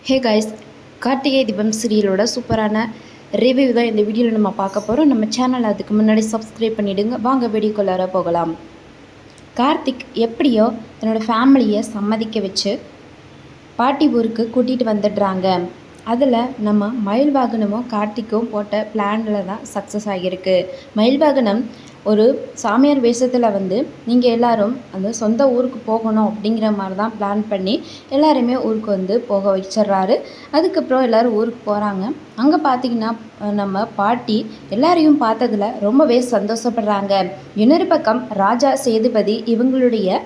Hey guys, Karthigai Deepam சீரியலோட சூப்பரான review தான் இந்த வீடியோவில் நம்ம பார்க்க போகிறோம். நம்ம சேனல் அதுக்கு முன்னாடி சப்ஸ்கிரைப் பண்ணிவிடுங்க. வாங்க வீடியோக்குள்ளார போகலாம். கார்த்திக் எப்படியோ தன்னோட ஃபேமிலியை சம்மதிக்க வச்சு பாட்டி ஊருக்கு கூட்டிகிட்டு வந்துடுறாங்க. அதில் நம்ம மயில் வாகனமும் கார்த்திக்கும் போட்ட பிளானில் தான் சக்ஸஸ் ஆகியிருக்கு. மயில் வாகனம் ஒரு சாமியார் வேஷத்தில் வந்து நீங்கள் எல்லோரும் அந்த சொந்த ஊருக்கு போகணும் அப்படிங்கிற மாதிரி தான் பிளான் பண்ணி எல்லாருமே ஊருக்கு வந்து போக வச்சிட்றாரு. அதுக்கப்புறம் எல்லோரும் ஊருக்கு போகிறாங்க. அங்கே பார்த்திங்கன்னா நம்ம பாட்டி எல்லாரையும் பார்த்ததில் ரொம்பவே சந்தோஷப்படுறாங்க. இன்னொரு பக்கம் ராஜா சேதுபதி இவங்களுடைய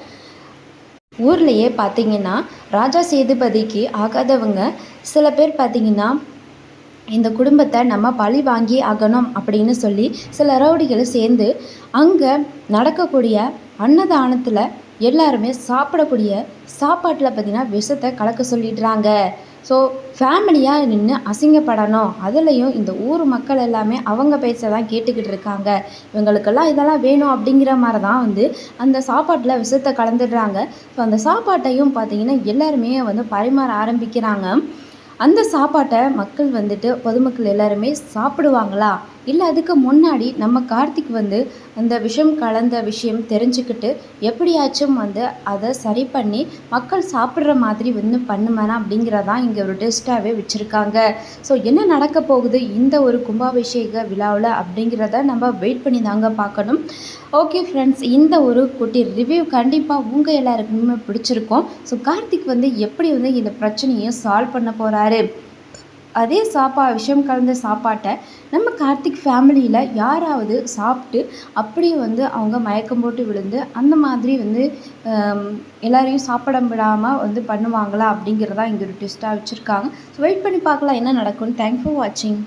ஊர்லேயே பார்த்திங்கன்னா ராஜா சேதுபதிக்கு ஆகாதவங்க சில பேர் பார்த்திங்கன்னா இந்த குடும்பத்தை நம்ம பழி வாங்கி ஆகணும் அப்படின்னு சொல்லி சில ரவுடிகளை சேர்ந்து அங்கே நடக்கக்கூடிய அன்னதானத்தில் எல்லாருமே சாப்பிடக்கூடிய சாப்பாட்டில் பார்த்திங்கன்னா விஷத்தை கலக்க சொல்லிடுறாங்க. ஸோ ஃபேமிலியாக நின்று அசிங்கப்படணும். அதுலேயும் இந்த ஊர் மக்கள் எல்லாமே அவங்க பேச்சை தான் கேட்டுக்கிட்டு இருக்காங்க. இவங்களுக்கெல்லாம் இதெல்லாம் வேணும் அப்படிங்கிற மாதிரி தான் வந்து அந்த சாப்பாட்டில் விஷத்தை கலந்துடுறாங்க. ஸோ அந்த சாப்பாட்டையும் பார்த்திங்கன்னா எல்லாருமே வந்து பரிமாற ஆரம்பிக்கிறாங்க. அந்த சாப்பாட்டை மக்கள் வந்துட்டு பொதுமக்கள் எல்லாருமே சாப்பிடுவாங்களா, இல்லை அதுக்கு முன்னாடி நம்ம கார்த்திக் வந்து அந்த விஷம் கலந்த விஷயம் தெரிஞ்சுக்கிட்டு எப்படியாச்சும் வந்து அதை சரி பண்ணி மக்கள் சாப்பிட்ற மாதிரி வந்து பண்ணுமானா அப்படிங்கிறதான் இங்கே ஒரு டெஸ்ட்டாகவே வச்சுருக்காங்க. ஸோ என்ன நடக்க போகுது இந்த ஒரு கும்பாபிஷேக விழாவில் அப்படிங்கிறத நம்ம வெயிட் பண்ணி தாங்க பார்க்கணும். ஓகே ஃப்ரெண்ட்ஸ், இந்த ஒரு குட்டி ரிவ்யூ கண்டிப்பாக உங்கள் எல்லாருக்குமே பிடிச்சிருக்கும். ஸோ கார்த்திக் வந்து எப்படி வந்து இந்த பிரச்சனையை சால்வ் பண்ண போகிறாரு, அதே விஷம் கலந்த சாப்பாட்டை நம்ம கார்த்திக் ஃபேமிலியில் யாராவது சாப்பிட்டு அப்படியே வந்து அவங்க மயக்கம் போட்டு விழுந்து அந்த மாதிரி வந்து எல்லாரையும் சாப்பிட விடாமல் வந்து பண்ணுவாங்களா அப்படிங்கிறதா இங்கே ஒரு ட்விஸ்ட்டாக வச்சுருக்காங்க. ஸோ வெயிட் பண்ணி பார்க்கலாம் என்ன நடக்கும்னு. தேங்க்ஸ் ஃபார் வாட்சிங்.